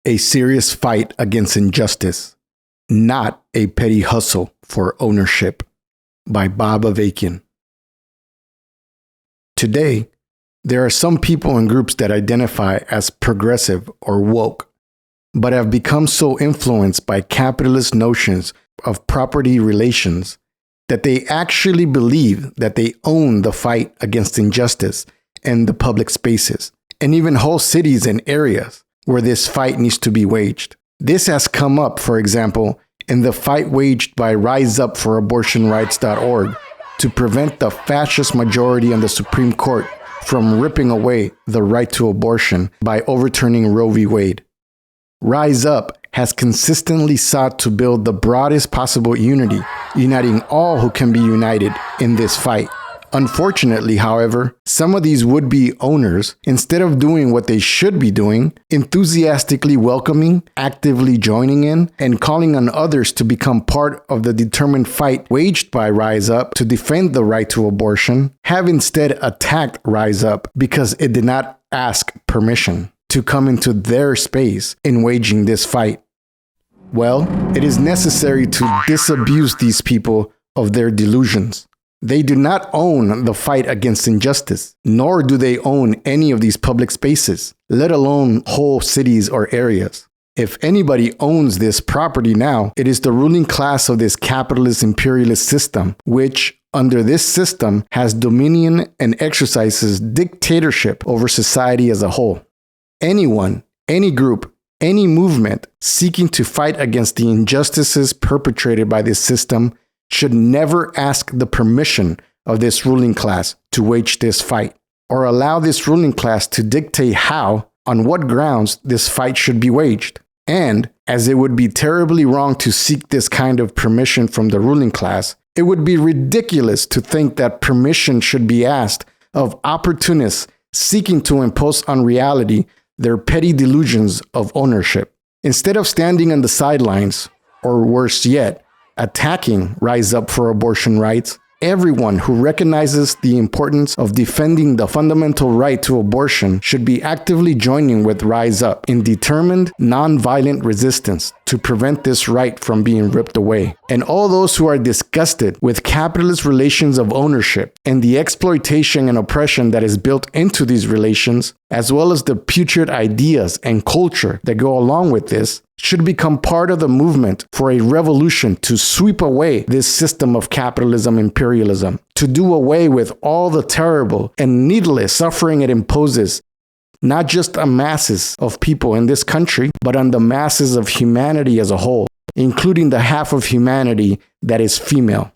A serious fight against injustice, not a petty hustle for ownership, by Bob Avakian. Today, there are some people and groups that identify as progressive or woke, but have become so influenced by capitalist notions of property relations that they actually believe that they own the fight against injustice in the public spaces, and even whole cities and areas where this fight needs to be waged. This has come up, for example, in the fight waged by RiseUpForAbortionRights.org to prevent the fascist majority on the Supreme Court from ripping away the right to abortion by overturning Roe v. Wade. Rise Up has consistently sought to build the broadest possible unity, uniting all who can be united in this fight. Unfortunately, however, some of these would-be owners, instead of doing what they should be doing, enthusiastically welcoming, actively joining in, and calling on others to become part of the determined fight waged by Rise Up to defend the right to abortion, have instead attacked Rise Up because it did not ask permission to come into their space in waging this fight. Well, it is necessary to disabuse these people of their delusions. They do not own the fight against injustice, nor do they own any of these public spaces, let alone whole cities or areas. If anybody owns this property now, it is the ruling class of this capitalist imperialist system, which, under this system, has dominion and exercises dictatorship over society as a whole. Anyone, any group, any movement seeking to fight against the injustices perpetrated by this system should never ask the permission of this ruling class to wage this fight, or allow this ruling class to dictate how, on what grounds, this fight should be waged. And, as it would be terribly wrong to seek this kind of permission from the ruling class, it would be ridiculous to think that permission should be asked of opportunists seeking to impose on reality their petty delusions of ownership. Instead of standing on the sidelines, or worse yet, attacking Rise Up for Abortion Rights, everyone who recognizes the importance of defending the fundamental right to abortion should be actively joining with Rise Up in determined, non-violent resistance to prevent this right from being ripped away. And all those who are disgusted with capitalist relations of ownership and the exploitation and oppression that is built into these relations, as well as the putrid ideas and culture that go along with this, should become part of the movement for a revolution to sweep away this system of capitalism imperialism, to do away with all the terrible and needless suffering it imposes, not just on masses of people in this country, but on the masses of humanity as a whole, including the half of humanity that is female.